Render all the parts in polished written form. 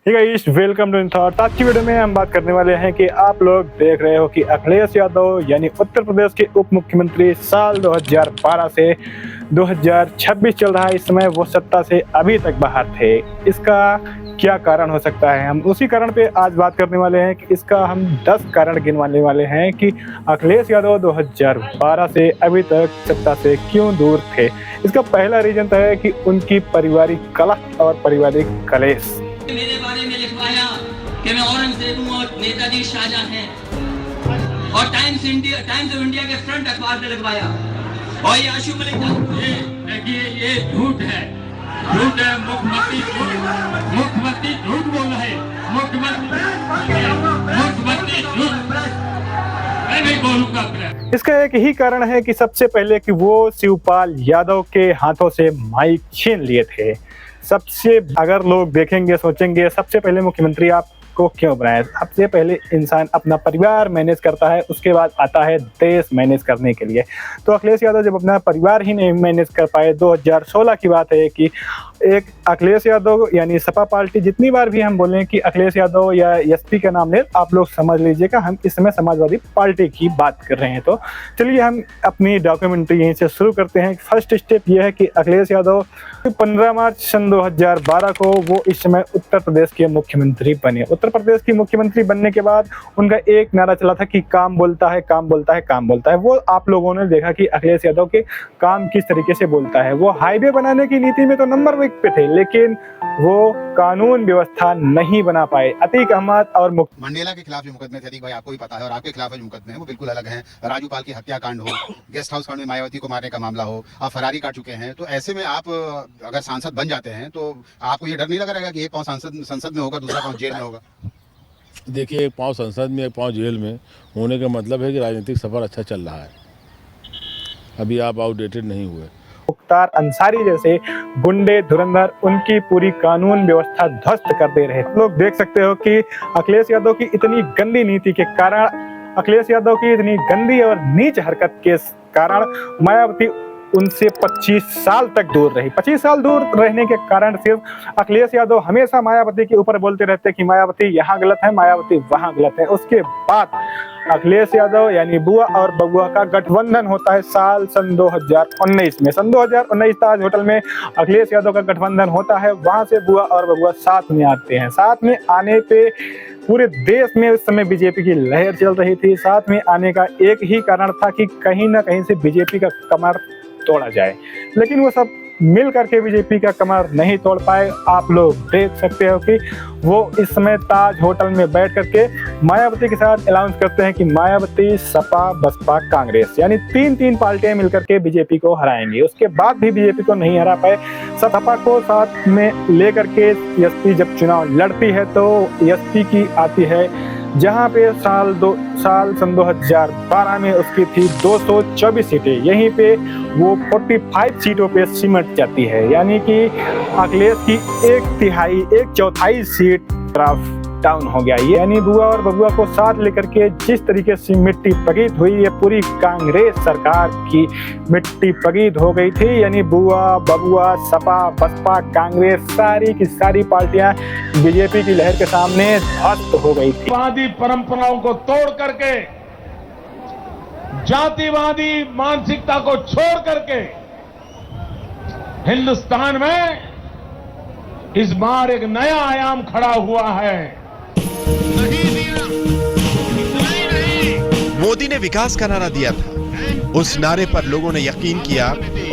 Hey guys, welcome to thought. आज की video में हम बात करने वाले हैं कि आप लोग देख रहे हो कि अखिलेश यादव यानी उत्तर प्रदेश के उप मुख्यमंत्री साल 2012 से 2026 चल रहा है, इस समय वो सत्ता से अभी तक बाहर थे। इसका क्या कारण हो सकता है, हम उसी कारण पे आज बात करने वाले हैं कि इसका हम 10 कारण गिनवाने वाले हैं कि अखिलेश यादव 2012 से अभी तक सत्ता से क्यों दूर थे। इसका पहला रीजन तो है कि उनकी पारिवारिक कलह और पारिवारिक कलेश। मेरे बारे में लिखवाया कि मैं औरंगजेब हूं और नेताजी शाहजहां हैं, और टाइम्स ऑफ इंडिया के फ्रंट अखबार में लिखवाया। और ये आशु मलिक ये झूठ है। मुख्यमंत्री झूठ बोल रहे हैं। मुख्यमंत्री झूठ, मैं नहीं बोलूंगा। इसका एक ही कारण है कि सबसे पहले कि वो शिवपाल यादव के हाथों से माइक छीन लिए थे। सबसे अगर लोग देखेंगे सोचेंगे सबसे पहले मुख्यमंत्री आपको क्यों बनाया। सबसे पहले इंसान अपना परिवार मैनेज करता है, उसके बाद आता है देश मैनेज करने के लिए। तो अखिलेश यादव जब अपना परिवार ही नहीं मैनेज कर पाए, 2016 की बात है कि एक अखिलेश यादव यानी सपा पार्टी, जितनी बार भी हम बोलें कि अखिलेश यादव या एसपी का नाम ले, आप लोग समझ लीजिएगा हम इस समय समाजवादी पार्टी की बात कर रहे हैं। तो चलिए हम अपनी डॉक्यूमेंट्री यहीं से शुरू करते हैं। फर्स्ट स्टेप ये है कि अखिलेश यादव 15 मार्च सन 2012 को वो इस समय उत्तर प्रदेश के मुख्यमंत्री बने। उत्तर प्रदेश की मुख्यमंत्री बनने के बाद उनका एक नारा चला था कि काम बोलता है, काम बोलता है, काम बोलता है। वो आप लोगों ने देखा कि अखिलेश यादव के काम किस तरीके से बोलता है। वो हाईवे बनाने की नीति में तो नंबर 1 पे थे, लेकिन वो कानून व्यवस्था नहीं बना पाए। अतीक अहमद और मंडेला के खिलाफ जो मुकदमे थे, भाई आपको भी पता है, और आपके खिलाफ जो मुकदमे हैं वो बिल्कुल अलग हैं। राजू पाल की हत्याकांड हो, गेस्ट हाउस कांड में मायावती को मारने का मामला हो, आप फरारी काट चुके हैं। तो ऐसे में आप अगर सांसद बन जाते हैं तो आपको ये डर नहीं लगा रहेगा कि एक पांव संसद में होगा, दूसरा पांव जेल में होगा? देखिए, एक पांव संसद में, एक पांव जेल में होने का मतलब है कि राजनीतिक सफर अच्छा चल रहा है। अभी आप आउटडेटेड नहीं हुए। मुख्तार अंसारी जैसे गुंडे धुरंधर उनकी पूरी कानून व्यवस्था ध्वस्त कर दे रहे। लोग देख सकते हो कि अखिलेश यादव की इतनी गंदी नीति के कारण, अखिलेश यादव की इतनी गंदी और नीच हरकत के कारण मायावती उनसे 25 साल तक दूर रही। 25 साल दूर रहने के कारण सिर्फ अखिलेश यादव हमेशा मायावती के ऊपर बोलते रहते कि मायावती यहाँ गलत है, मायावती वहाँ गलत है। उसके बाद अखिलेश यादव यानी बुआ और बबुआ का गठबंधन होता है सन 2019 में। सन 2019 ताज होटल में अखिलेश यादव का गठबंधन होता है। वहां से बुआ और बबुआ साथ में आते हैं। साथ में आने पे पूरे देश में उस समय बीजेपी की लहर चल रही थी। साथ में आने का एक ही कारण था कि कहीं ना कहीं से बीजेपी का कमर तोड़ा जाए, लेकिन वो सब मिल करके बीजेपी का कमर नहीं तोड़ पाए। आप लोग देख सकते हो कि वो इस समय ताज होटल में बैठ करके मायावती के साथ अनाउंस करते हैं कि मायावती, सपा, बसपा, कांग्रेस यानी तीन पार्टियां मिलकर के बीजेपी को हराएंगी। उसके बाद भी बीजेपी को नहीं हरा पाए। सपा को साथ में लेकर के एसपी जब चुनाव लड़ती है तो एसपी की आती है, जहां पे साल सन 2012 में उसकी थी 224 सीटें। यहीं पे वो 45 सीटों पे सिमट जाती है, यानी कि अखिलेश की एक चौथाई सीट तरफ डाउन हो गया। यानी बुआ और बबुआ को साथ लेकर के जिस तरीके से मिट्टी पगीत हुई, ये पूरी कांग्रेस सरकार की मिट्टी पगीत हो गई थी। यानी बुआ, बबुआ, सपा, बसपा, कांग्रेस सारी की सारी पार्टियां बीजेपी की लहर के सामने ध्वस्त हो गई थी। वादी परंपराओं को तोड़ करके, जातिवादी मानसिकता को छोड़ करके हिंदुस्तान में इस बार एक नया आयाम खड़ा हुआ है। मोदी ने विकास का नारा दिया था, उस नारे पर लोगों ने यकीन किया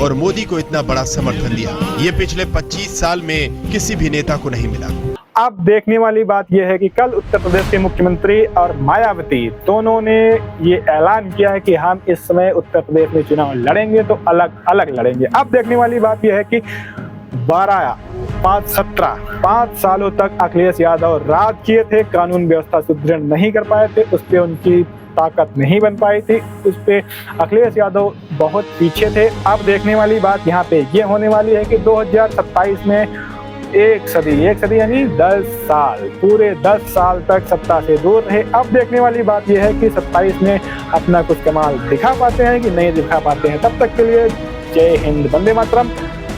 और मोदी को इतना बड़ा समर्थन दिया। ये पिछले 25 साल में किसी भी नेता को नहीं मिला। अब देखने वाली बात यह है कि कल उत्तर प्रदेश के मुख्यमंत्री और मायावती दोनों ने ये ऐलान किया है कि हम इस समय उत्तर प्रदेश में चुनाव लड़ेंगे तो अलग अलग लड़ेंगे। अब देखने वाली बात यह है कि 5 सालों तक अखिलेश यादव राज किए थे, कानून व्यवस्था सुदृढ़ नहीं कर पाए थे, उस पर उनकी ताकत नहीं बन पाई थी, उस पर अखिलेश यादव बहुत पीछे थे। अब देखने वाली बात यहाँ पे ये होने वाली है कि 2027 में एक सदी यानी 10 साल, पूरे 10 साल तक सत्ता से दूर रहे। अब देखने वाली बात यह है कि 27 में अपना कुछ कमाल दिखा पाते हैं कि नहीं दिखा पाते हैं। तब तक के लिए जय हिंद, वंदे मातरम।